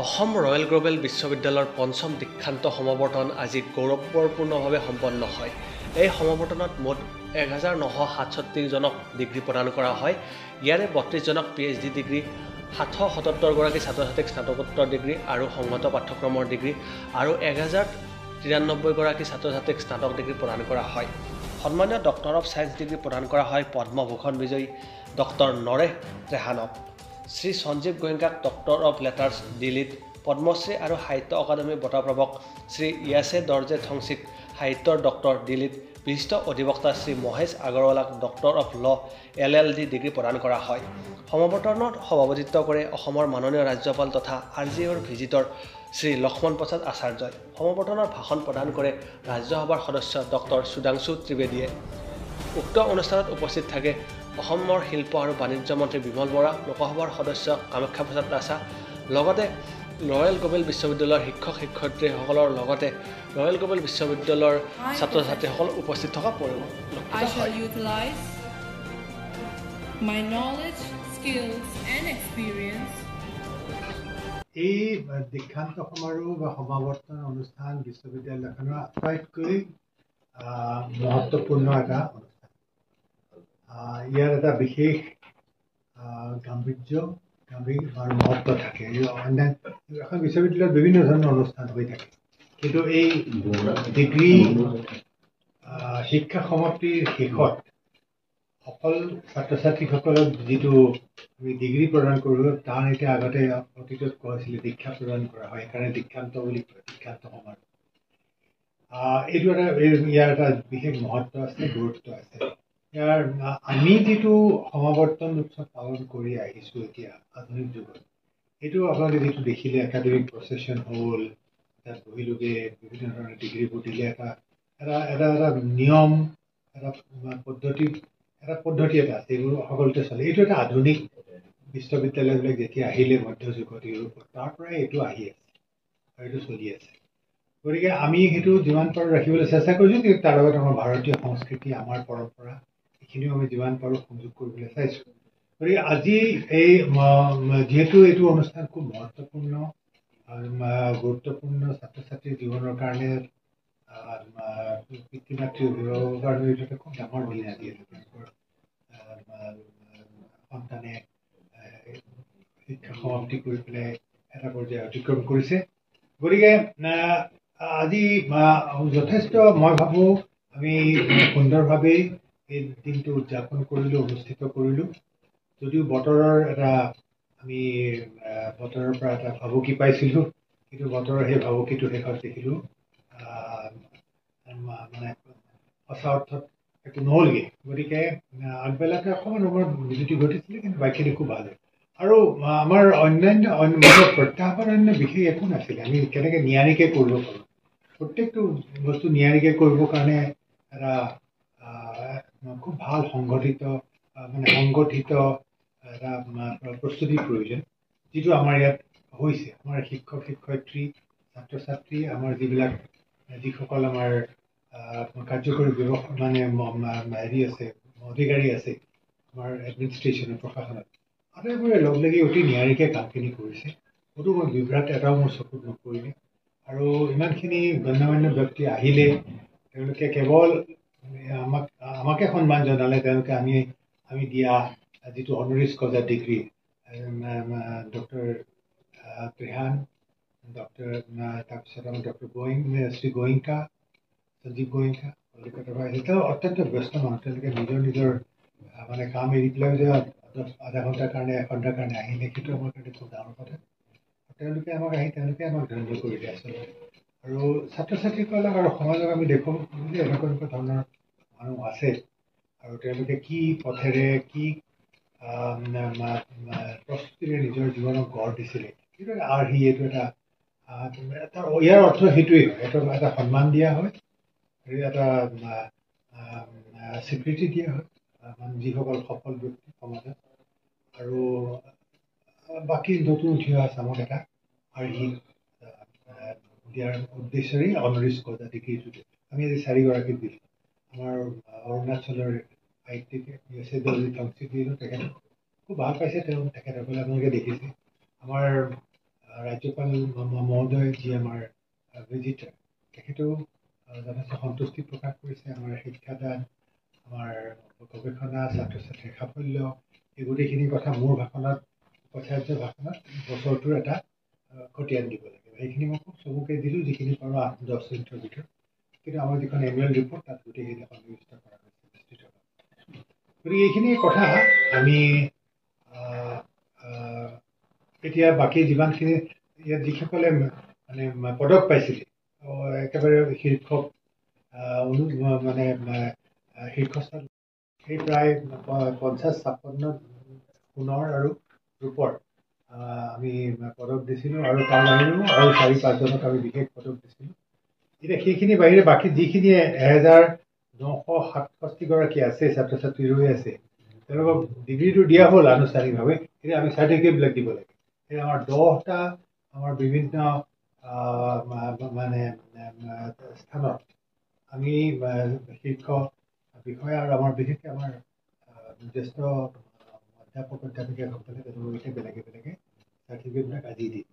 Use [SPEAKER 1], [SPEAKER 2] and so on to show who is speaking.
[SPEAKER 1] Assam royal global বিশ্ববিদ্যালয়ৰ পঞ্চম দীক্ষান্ত সমাৱৰ্তন আজি গৌৰৱপূৰ্ণভাৱে সম্পন্ন হয়। এই সমাৱৰ্তনত মুঠ 1967জনক ডিগ্ৰী প্ৰদান কৰা হয়। ইয়াৰে 32জনক PhD ডিগ্ৰী, 777গৰাকী ছাত্ৰ-ছাত্ৰীক স্নাতকোত্তৰ ডিগ্ৰী আৰু সংগত পাঠ্যক্ৰমৰ ডিগ্ৰী আৰু 1093গৰাকী ছাত্ৰ-ছাত্ৰীক স্নাতক ডিগ্ৰী প্ৰদান কৰা হয়। সন্মানীয় ডক্টৰ অফ ছায়েন্স ডিগ্ৰী প্ৰদান কৰা হয় পদ্মভূষণ বিজয়ী ডক্টৰ নৰেশ ত্ৰেহানক, শ্ৰী সঞ্জীৱ গোয়েংকাক doctor of letters DLitt, Padma Shri আৰু সাহিত্য অকাডেমী বঁটাপ্ৰাপক শ্ৰী ইয়াছে দৰ্জে থংচিক সাহিত্যৰ ডক্টৰ ডিলিট, বিশিষ্ট অধিবক্তা শ্ৰী মহেশ আগৰৱালাক doctor of law LLD degree প্ৰদান কৰা হয়। সমাৱৰ্তনত সভাপতিত্ব কৰে অসমৰ মাননীয় ৰাজ্যপাল তথা RGOৰ ভিজিটৰ শ্ৰী লক্ষ্মণ প্ৰসাদ আচাৰ্যই। সমাৱৰ্তনত ভাষণ প্ৰদান কৰে ৰাজ্যসভাৰ সদস্য ডক্টৰ সুধাংশু ত্ৰিবেদীয়ে। উক্ত অনুষ্ঠানত উপস্থিত থাকে অসমৰ শিল্প আৰু বাণিজ্য মন্ত্ৰী বিমল বৰা, লোকসভাৰ সদস্য কামাখ্যা প্ৰসাদ ৰাছা, লগতে ৰয়েল গ্লোবেল বিশ্ববিদ্যালয়ৰ শিক্ষক-শিক্ষয়িত্ৰীসকলৰ লগতে ৰয়েল গ্লোবেল বিশ্ববিদ্যালয়ৰ ছাত্ৰ-ছাত্ৰীসকল উপস্থিত থকা পৰিলক্ষিত হয়।
[SPEAKER 2] এই দীক্ষান্ত সমাৰোহ বা সমাৱৰ্তন অনুষ্ঠান বিশ্ববিদ্যালয়খনৰ আটাইতকৈ মহত্বপূৰ্ণ এটা অনুষ্ঠান। ইয়াৰ এটা বিশেষ গাম্ভীৰ্য আৰু মহত্ব থাকে। এখন বিশ্ববিদ্যালয়ত বিভিন্ন ধৰণৰ অনুষ্ঠান হৈ থাকে, কিন্তু এই ডিগ্ৰী শিক্ষা সমাপ্তিৰ শেষত অকল ছাত্ৰ ছাত্ৰীসকলক যিটো আমি ডিগ্ৰী প্ৰদান কৰোঁ, তাৰ এতিয়া আগতে অতীতত কোৱা হৈছিলে দীক্ষা প্ৰদান কৰা হয়, সেইকাৰণে দীক্ষান্ত বুলি কয়, দীক্ষান্ত সমাৰোহ। এইটো ইয়াৰ এটা বিশেষ মহত্ব আছে, গুৰুত্ব আছে। আমি যিটো সমাৱৰ্তন উৎসৱ পালন কৰি আহিছোঁ এতিয়া আধুনিক যুগত, এইটো আপোনালোকে যিটো দেখিলে একাডেমিক প্ৰচেছন হ'ল, তাত বহিলোগে বিভিন্ন ধৰণৰ ডিগ্ৰীবোৰ দিলে, এটা নিয়ম, এটা পদ্ধতি এটা আছে, এইবোৰ সকলোতে চলে। এইটো এটা আধুনিক বিশ্ববিদ্যালয়বিলাক যেতিয়া আহিলে মধ্যযুগত ইউৰোপত, তাৰ পৰাই এইটো আহি আছে আৰু এইটো চলি আছে। গতিকে আমি সেইটো যিমান পাৰোঁ ৰাখিবলৈ চেষ্টা কৰিছোঁ, কিন্তু তাৰ লগত আমাৰ ভাৰতীয় সংস্কৃতি, আমাৰ পৰম্পৰা, এইখিনিও আমি যিমান পাৰোঁ সংযোগ কৰিবলৈ চাইছোঁ। গতিকে আজি এই যিহেতু এইটো অনুষ্ঠান খুব মহত্বপূৰ্ণ, গুৰুত্বপূৰ্ণ ছাত্ৰ ছাত্ৰীৰ জীৱনৰ কাৰণে, পিতৃ মাতৃ অভিভাৱকৰ কাৰণে এইটো এটা খুব ডাঙৰ দিন আজি। সন্তানে শিক্ষা সমাপ্তি কৰি পেলাই এটা পৰ্যায় অতিক্ৰম কৰিছে। গতিকে আজি যথেষ্ট মই ভাবোঁ আমি সুন্দৰভাৱেই এই দিনটো উদযাপন কৰিলোঁ, অনুষ্ঠিত কৰিলোঁ। যদিও বতৰৰ পৰা এটা ভাবুকি পাইছিলোঁ, কিন্তু বতৰৰ সেই ভাবুকিটো শেষত দেখিলোঁ মানে সঁচা অৰ্থত একো নহ'লগৈ। গতিকে আগবেলাতে অকণমান বিজুতি ঘটিছিলে, কিন্তু বাকীখিনি খুব ভাল হ'ল। আৰু আমাৰ অন্য প্ৰত্যাহ্বান বিশেষ একো নাছিলে। আমি কেনেকৈ নিয়াৰিকৈ কৰিব পাৰোঁ, প্ৰত্যেকটো বস্তু নিয়াৰিকৈ কৰিবৰ কাৰণে এটা খুব ভাল সংগঠিত এটা প্ৰস্তুতিৰ প্ৰয়োজন, যিটো আমাৰ ইয়াত হৈছে। আমাৰ শিক্ষক শিক্ষয়িত্ৰী, ছাত্ৰ ছাত্ৰী, আমাৰ যিসকল আমাৰ কাৰ্যকৰী হেৰি আছে, অধিকাৰী আছে আমাৰ এডমিনিষ্ট্ৰেশ্যনৰ, প্ৰশাসনত, আটাইবোৰে লগ লাগি অতি নিয়াৰিকৈ কামখিনি কৰিছে। ক'তো মই বিভ্ৰাট এটাও মোৰ চকুত নপৰিলে। আৰু ইমানখিনি গণ্যমান্য ব্যক্তি আহিলে, তেওঁলোকে কেৱল আমাকে সন্মান জনালে। তেওঁলোকে আমি দিয়া যিটো অনাৰিছ কজা ডিগ্ৰী, ডক্টৰ ত্ৰেহান, তাৰপিছত আমাৰ শ্ৰী গোয়েংকা, সঞ্জীৱ গোয়েংকা, কলিকতাৰ পৰা আহিছে। তেওঁ অত্যন্ত ব্যস্ত মানুহ, তেওঁলোকে নিজৰ কাম এৰি পেলাই যে আধা ঘণ্টাৰ কাৰণে, এঘণ্টাৰ কাৰণে আহিলে, সেইটো আমাৰ কাৰণে খুব ডাঙৰ কথা। তেওঁলোকে আমাক ধন্য কৰিলে আচলতে। আৰু ছাত্ৰ ছাত্ৰীসকলক আৰু সমাজক আমি দেখুৱাব পাৰোঁ যে এনেকুৱা ধৰণৰ মানুহ আছে, আৰু তেওঁলোকে কি পথেৰে, কি প্ৰস্তুতিৰে নিজৰ জীৱনক গঢ় দিছিলে। এইটো এটা ইয়াৰ অৰ্থ সেইটোৱেই হয়, এটা সন্মান দিয়া হয়, এটা স্বীকৃতি দিয়া হয় যিসকল সফল ব্যক্তি সমাজত। আৰু বাকী নতুন উঠি অহা চামক এটা আৰ্হি দিয়াৰ উদ্দেশ্যেৰে অনাৰিছ কজা ডিগ্ৰীটো আমি আজি 4গৰাকীক দিলোঁ। আমাৰ অৰুণাচলৰ সাহিত্যিক ইয়াছে দৰ্জে থংচিক দিলোঁ, তেখেতক খুব ভাল পাইছে তেখেতসকলে, আপোনালোকে দেখিছে। আমাৰ ৰাজ্যপাল মহোদয় যি আমাৰ ভিজিটাৰ তেখেতেও যথেষ্ট সন্তুষ্টি প্ৰকাশ কৰিছে। আমাৰ শিক্ষাদান, আমাৰ গৱেষণা, ছাত্ৰ ছাত্ৰীৰ সাফল্য, এই গোটেইখিনি কথা মোৰ ভাষণত, উপাচাৰ্য ভাষণত বছৰটোৰ এটা খতিয়ান দিব লাগিব। সেইখিনি মই খুব চমুকে দিলোঁ, যিখিনি পাৰোঁ 8-10 মিনিটৰ ভিতৰত। কিন্তু আমাৰ যিখন এনুৱেল ৰিপৰ্ট তাত গোটেইখিনি সন্নিৱিষ্ট কৰা হৈছে বিস্তৃতভাৱে। গতিকে এইখিনি কথা আমি এতিয়া বাকী যিমানখিনি ইয়াত যিসকলে মানে পদক পাইছিলে, একেবাৰে শীৰ্ষক শীৰ্ষস্থান, সেই প্ৰায় 50-56 সোণৰ আৰু ৰূপৰ আমি পদক দিছিলোঁ, আৰু তাৰ বাহিৰেও আৰু 4-5জনক আমি বিশেষ পদক দিছিলোঁ। এতিয়া সেইখিনি বাহিৰে বাকী যিখিনি 1967গৰাকী আছে ছাত্ৰ ছাত্ৰী ৰৈ আছে, তেওঁলোকক ডিগ্ৰীটো দিয়া হ'ল আনুষ্ঠানিকভাৱে। এতিয়া আমি চাৰ্টিফিকেটবিলাক দিব লাগে। সেই আমাৰ 10টা আমাৰ বিভিন্ন স্থানত আমি শীৰ্ষ বিষয়া আৰু আমাৰ বিশেষকৈ আমাৰ জ্যেষ্ঠ অধ্যাপক অধ্যাপিকাসকলে তেওঁলোকে বেলেগে বেলেগে চাৰ্টিফিকেটবিলাক আজি দিম।